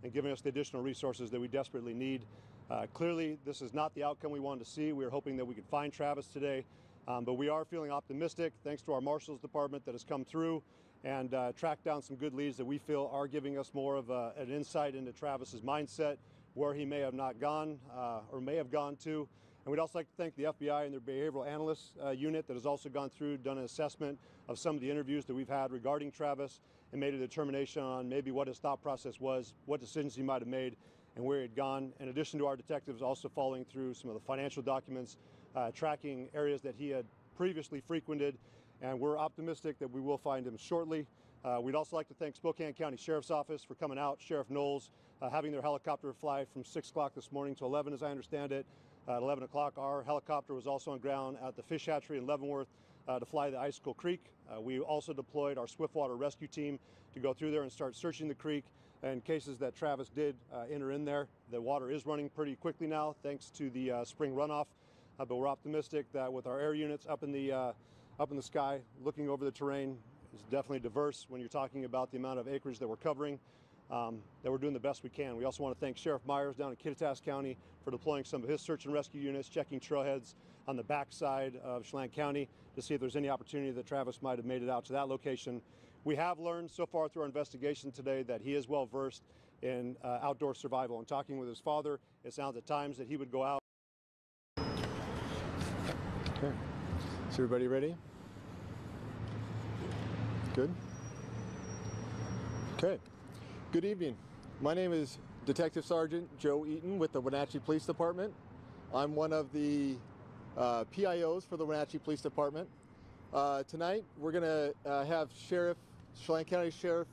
and giving us the additional resources that we desperately need. Clearly, this is not the outcome we wanted to see. We were hoping that we could find Travis today, but we are feeling optimistic thanks to our Marshals Department that has come through and tracked down some good leads that we feel are giving us more of an insight into Travis's mindset, where he may have not gone or may have gone to. And we'd also like to thank the FBI and their behavioral analysts unit that has also gone through, done an assessment of some of the interviews that we've had regarding Travis and made a determination on maybe what his thought process was, what decisions he might have made, and where he had gone. In addition to our detectives also following through some of the financial documents, tracking areas that he had previously frequented, and we're optimistic that we will find him shortly. We'd also like to thank Spokane County Sheriff's Office for coming out, Sheriff Knowles having their helicopter fly from 6 o'clock this morning to 11, as I understand it. At 11 o'clock, our helicopter was also on ground at the fish hatchery in Leavenworth to fly the Icicle Creek. We also deployed our swiftwater rescue team to go through there and start searching the creek in cases that Travis did enter in there. The water is running pretty quickly now thanks to the spring runoff, but we're optimistic that with our air units up in the sky, looking over the terrain, is definitely diverse when you're talking about the amount of acreage that we're covering, that we're doing the best we can. We also want to thank Sheriff Myers down in Kittitas County for deploying some of his search and rescue units, checking trailheads on the backside of Chelan County to see if there's any opportunity that Travis might have made it out to that location. We have learned so far through our investigation today that he is well versed in outdoor survival. And talking with his father, it sounds at times that he would go out. Okay, is everybody ready? Good? Okay. Good evening. My name is Detective Sergeant Joe Eaton with the Wenatchee Police Department. I'm one of the PIOs for the Wenatchee Police Department. Tonight we're going to have Chelan County Sheriff's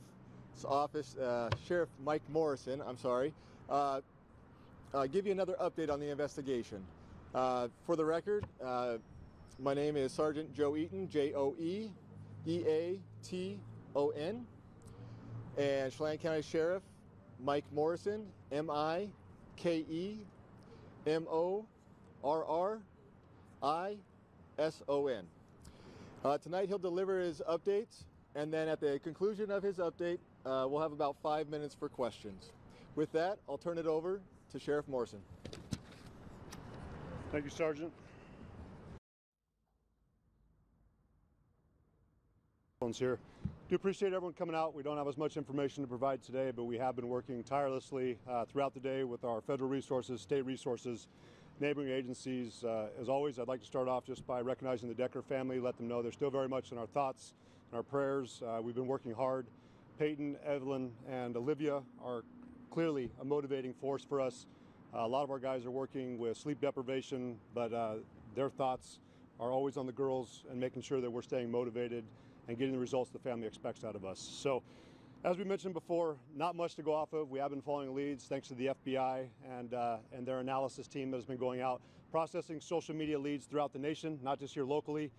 Office, Sheriff Mike Morrison, I'm sorry, give you another update on the investigation. For the record, my name is Sergeant Joe Eaton, Joe-E-A-T-O-N, and Chelan County Sheriff Mike Morrison, M-I-K-E-M-O-R-R-I-S-O-N. Tonight he'll deliver his updates, and then at the conclusion of his update, we'll have about 5 minutes for questions. With that, I'll turn it over to Sheriff Morrison. Thank you, Sergeant. Here. Do appreciate everyone coming out. We don't have as much information to provide today, but we have been working tirelessly throughout the day with our federal resources, state resources, neighboring agencies. As always, I'd like to start off just by recognizing the Decker family, let them know they're still very much in our thoughts and our prayers. We've been working hard. Peyton, Evelyn, and Olivia are clearly a motivating force for us. A lot of our guys are working with sleep deprivation, but their thoughts are always on the girls and making sure that we're staying motivated and getting the results the family expects out of us. So, as we mentioned before, not much to go off of. We have been following leads thanks to the FBI and their analysis team that has been going out, processing social media leads throughout the nation, not just here locally.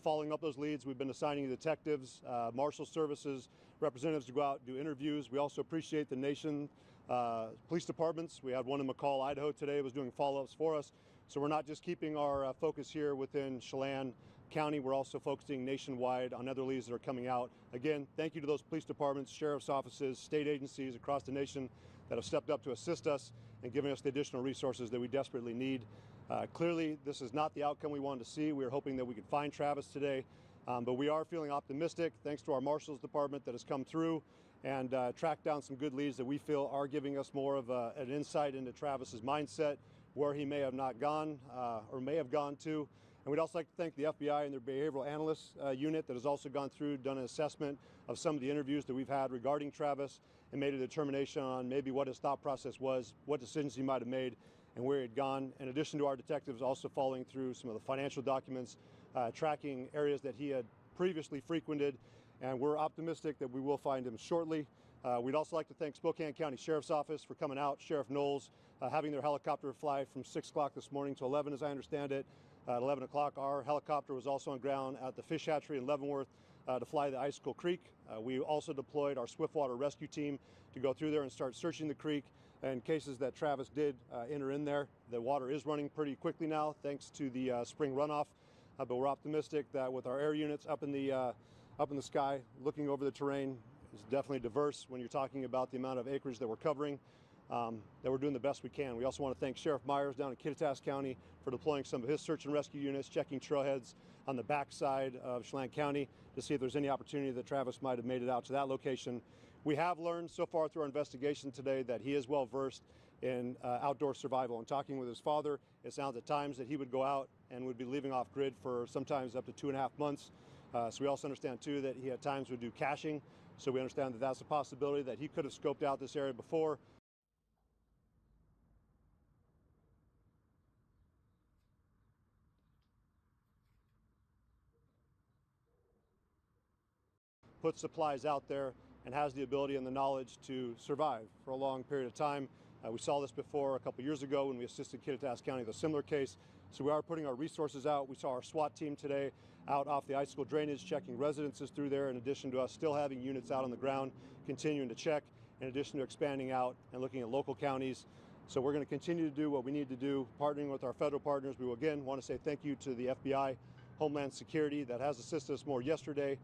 Following up those leads, we've been assigning detectives, marshal services, representatives to go out and do interviews. We also appreciate the nation police departments. We had one in McCall, Idaho today, was doing follow-ups for us. So we're not just keeping our focus here within Chelan County, we're also focusing nationwide on other leads that are coming out. Again, thank you to those police departments, sheriff's offices, state agencies across the nation that have stepped up to assist us and giving us the additional resources that we desperately need. Clearly, this is not the outcome we wanted to see. We were hoping that we could find Travis today, but we are feeling optimistic thanks to our Marshals Department that has come through and tracked down some good leads that we feel are giving us more of an insight into Travis's mindset, where he may have not gone or may have gone to. And we'd also like to thank the FBI and their behavioral analysts unit that has also gone through, done an assessment of some of the interviews that we've had regarding Travis and made a determination on maybe what his thought process was, what decisions he might have made, and where he had gone. In addition to our detectives also following through some of the financial documents, tracking areas that he had previously frequented, and we're optimistic that we will find him shortly. We'd also like to thank Spokane County Sheriff's Office for coming out, Sheriff Knowles having their helicopter fly from 6 o'clock this morning to 11, as I understand it. At 11 o'clock, our helicopter was also on ground at the fish hatchery in Leavenworth to fly the Icicle Creek. We also deployed our swiftwater rescue team to go through there and start searching the creek in cases that Travis did enter in there. The water is running pretty quickly now thanks to the spring runoff, but we're optimistic that with our air units up in the sky, looking over the terrain, is definitely diverse when you're talking about the amount of acreage that we're covering, that we're doing the best we can. We also want to thank Sheriff Myers down in Kittitas County for deploying some of his search and rescue units, checking trailheads on the backside of Chelan County to see if there's any opportunity that Travis might have made it out to that location. We have learned so far through our investigation today that he is well versed in outdoor survival. And talking with his father, it sounds at times that he would go out and would be leaving off grid for sometimes up to 2.5 months. So we also understand too that he at times would do caching. So we understand that that's a possibility that he could have scoped out this area before. Put supplies out there and has the ability and the knowledge to survive for a long period of time. We saw this before a couple years ago when we assisted Kittitas County with a similar case. So we are putting our resources out. We saw our SWAT team today out off the high school drainage, checking residences through there, in addition to us still having units out on the ground, continuing to check, in addition to expanding out and looking at local counties. So we're going to continue to do what we need to do, partnering with our federal partners. We will again want to say thank you to the FBI, Homeland Security, that has assisted us more yesterday.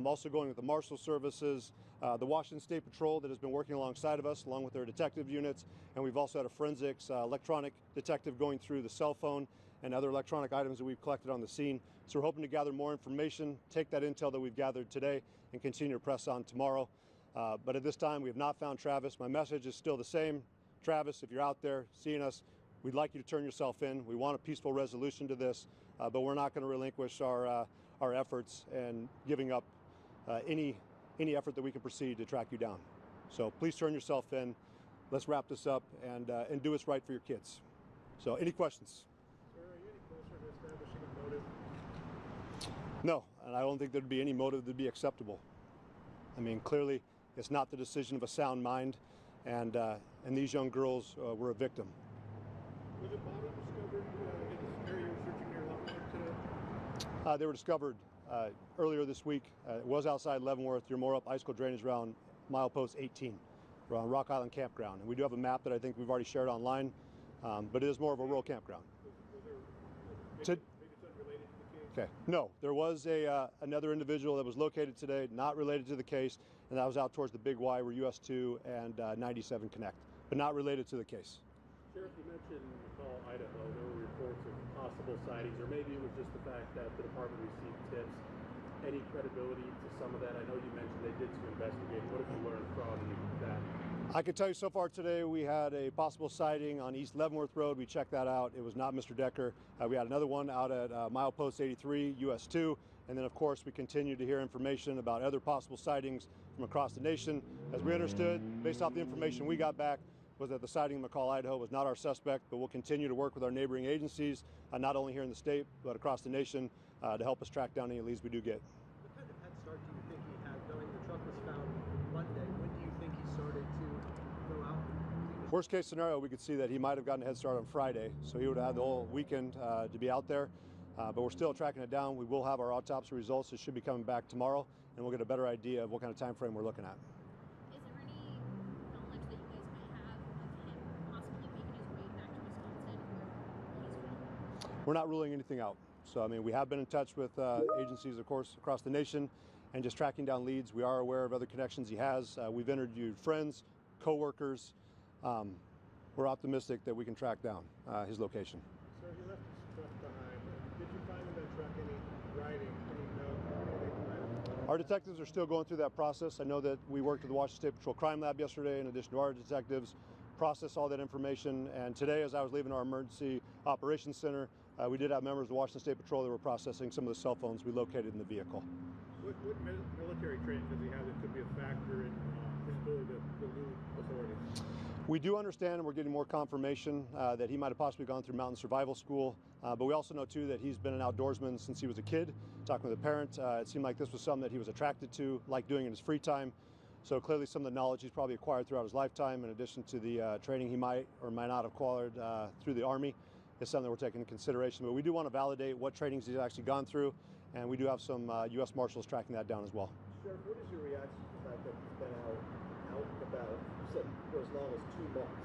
Also going with the Marshal Services, the Washington State Patrol that has been working alongside of us, along with their detective units. And we've also had a forensics electronic detective going through the cell phone and other electronic items that we've collected on the scene. So we're hoping to gather more information, take that intel that we've gathered today, and continue to press on tomorrow. But at this time, we have not found Travis. My message is still the same. Travis, if you're out there seeing us, we'd like you to turn yourself in. We want a peaceful resolution to this, but we're not going to relinquish our efforts and giving up any effort that we can proceed to track you down. So please turn yourself in. Let's wrap this up and do what's right for your kids. So any questions? Sir, are you any closer to establishing a motive? No, and I don't think there'd be any motive that'd be acceptable. I mean, clearly it's not the decision of a sound mind, and these young girls were a victim. Was a body discovered in this area you're searching near Leavenworth today? They were discovered earlier this week. It was outside Leavenworth. You're more up high school drainage around milepost 18, around Rock Island Campground. And we do have a map that I think we've already shared online, but it is more of a rural campground. Was there, maybe it's unrelated to the case? Okay. No, there was another individual that was located today, not related to the case, and that was out towards the Big Y where US 2 and 97 connect, but not related to the case. Sheriff, you mentioned McCall, Idaho. There were reports of possible sightings, or maybe it was just the fact that the department received tips. Any credibility to some of that? I know you mentioned they did some investigating. What have you learned from that? I can tell you so far today we had a possible sighting on East Leavenworth Road. We checked that out. It was not Mr. Decker. We had another one out at milepost 83, US 2. And then, of course, we continue to hear information about other possible sightings from across the nation. As we understood, based off the information we got back, was that the sighting in McCall, Idaho was not our suspect, but we'll continue to work with our neighboring agencies, not only here in the state, but across the nation, to help us track down any leads we do get. What kind of head start do you think he had knowing the truck was found Monday? When do you think he started to go out? Worst case scenario, we could see that he might have gotten a head start on Friday, so he would have had the whole weekend to be out there. But we're still tracking it down. We will have our autopsy results. It should be coming back tomorrow, and we'll get a better idea of what kind of time frame we're looking at. Is there any knowledge that you guys might have of him possibly making his way back to Wisconsin, where he's from? We're not ruling anything out. So, I mean, we have been in touch with agencies, of course, across the nation, and just tracking down leads. We are aware of other connections he has. We've interviewed friends, co-workers. We're optimistic that we can track down his location. Sir, you left his truck behind. Did you find in that truck any writing, any note? Our detectives are still going through that process. I know that we worked with the Washington State Patrol Crime Lab yesterday, in addition to our detectives, process all that information. And today, as I was leaving our emergency operations center, we did have members of the Washington State Patrol that were processing some of the cell phones we located in the vehicle. What military training does he have that could be a factor in his ability to elude authorities? We do understand, and we're getting more confirmation that he might have possibly gone through mountain survival school, but we also know too that he's been an outdoorsman since he was a kid. Talking with a parent, it seemed like this was something that he was attracted to, liked doing in his free time. So clearly some of the knowledge he's probably acquired throughout his lifetime, in addition to the training he might or might not have acquired through the Army, is something that we're taking into consideration. But we do want to validate what trainings he's actually gone through, and we do have some U.S. Marshals tracking that down as well. Sheriff, what is your reaction to the fact that he's been out and about, you said, for as long as 2 months?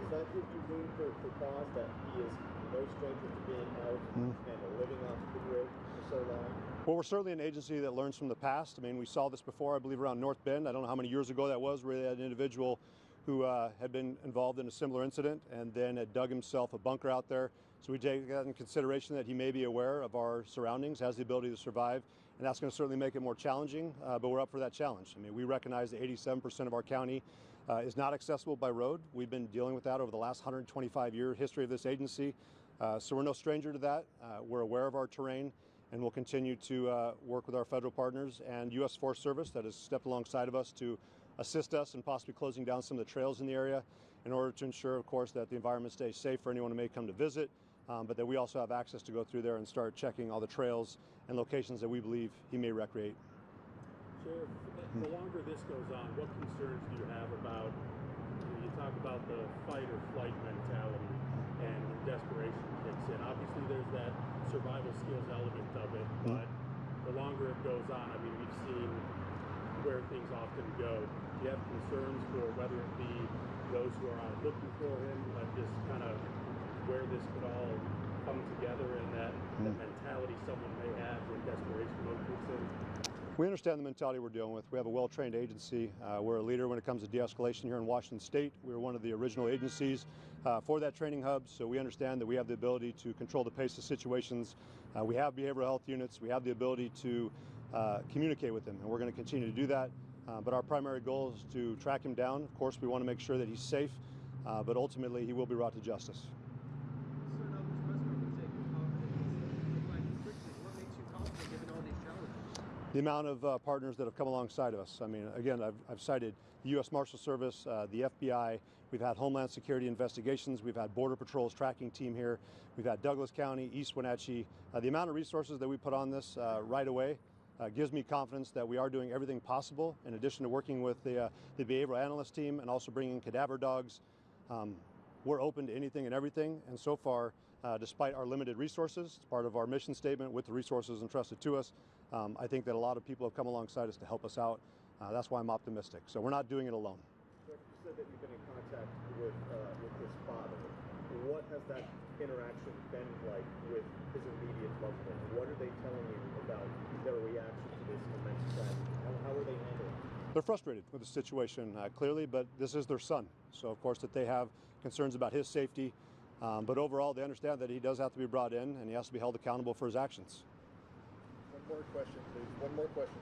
Does that give you room for pause that he is no stranger to being out and living on Skid Row for so long? Well, we're certainly an agency that learns from the past. I mean, we saw this before, I believe, around North Bend. I don't know how many years ago that was, where they had an individual who had been involved in a similar incident and then had dug himself a bunker out there. So we take that in consideration that he may be aware of our surroundings, has the ability to survive, and that's going to certainly make it more challenging, but we're up for that challenge. I mean, we recognize that 87% of our county is not accessible by road. We've been dealing with that over the last 125-year history of this agency, so we're no stranger to that. We're aware of our terrain, and we'll continue to work with our federal partners and U.S. Forest Service that has stepped alongside of us to assist us in possibly closing down some of the trails in the area in order to ensure, of course, that the environment stays safe for anyone who may come to visit, but that we also have access to go through there and start checking all the trails and locations that we believe he may recreate. Sheriff, the longer this goes on, what concerns do you have about, you talk about the fight or flight mentality and when desperation kicks in. Obviously there's that survival skills element of it, but the longer it goes on, I mean, we've seen where things often go. Do you have concerns for whether it be those who are out looking for him, just kind of where this could all come together and that mentality someone may have when desperation mode kicks in? We understand the mentality we're dealing with. We have a well-trained agency. We're a leader when it comes to de-escalation here in Washington State. We were one of the original agencies for that training hub, so we understand that we have the ability to control the pace of situations. We have behavioral health units. We have the ability to communicate with him, and we're going to continue to do that. But our primary goal is to track him down. Of course, we want to make sure that he's safe, but ultimately he will be brought to justice. Sir, now this press conference saying you're confident he'll find you quickly. What makes you confident given all these challenges? The amount of partners that have come alongside of us. I mean, again, I've cited the U.S. Marshal Service, the FBI. We've had Homeland Security investigations. We've had Border Patrol's tracking team here. We've had Douglas County, East Wenatchee. The amount of resources that we put on this right away gives me confidence that we are doing everything possible, in addition to working with the behavioral analyst team and also bringing cadaver dogs. We're open to anything and everything, and so far, despite our limited resources, it's part of our mission statement with the resources entrusted to us. I think that a lot of people have come alongside us to help us out. That's why I'm optimistic. So we're not doing it alone. You said that you've been in contact with his father. What has that interaction been like with his immediate loved ones? What are they telling you about their reaction to this immense tragedy? How are they handling it? They're frustrated with the situation, clearly, but this is their son. So, of course, that they have concerns about his safety. But overall, they understand that he does have to be brought in and he has to be held accountable for his actions. One more question, please. One more question.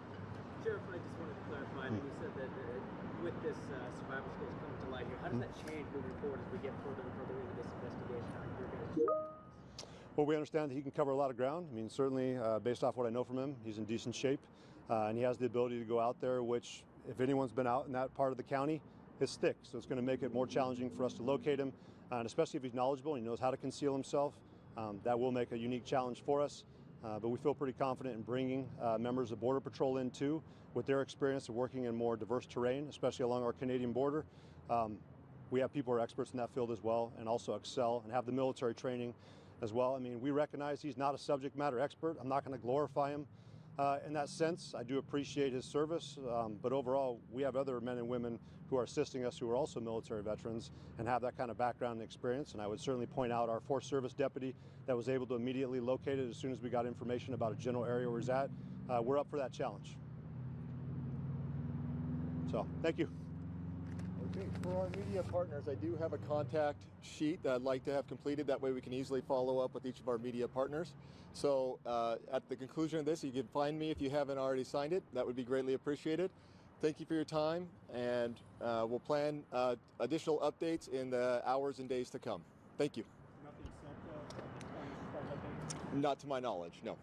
Sheriff, I just wanted to clarify. I mean, you said that with this survival skills coming to light here, how does that change moving forward as we get further and further into this investigation? How you're going to... Well, we understand that he can cover a lot of ground. I mean, certainly, based off what I know from him, he's in decent shape, and he has the ability to go out there, which, if anyone's been out in that part of the county, it's thick. So it's going to make it more challenging for us to locate him, and especially if he's knowledgeable and he knows how to conceal himself. That will make a unique challenge for us. But we feel pretty confident in bringing members of Border Patrol in too, with their experience of working in more diverse terrain, especially along our Canadian border. We have people who are experts in that field as well, and also excel and have the military training as well. I mean, we recognize he's not a subject matter expert. I'm not going to glorify him in that sense. I do appreciate his service, but overall, we have other men and women who are assisting us who are also military veterans and have that kind of background and experience. And I would certainly point out our Forest Service deputy that was able to immediately locate it as soon as we got information about a general area where he's at. We're up for that challenge. So, thank you. Okay, for our media partners, I do have a contact sheet that I'd like to have completed. That way we can easily follow up with each of our media partners. So at the conclusion of this, you can find me if you haven't already signed it. That would be greatly appreciated. Thank you for your time, and we'll plan additional updates in the hours and days to come. Thank you. Nothing set on as far as updates? Not to my knowledge, no.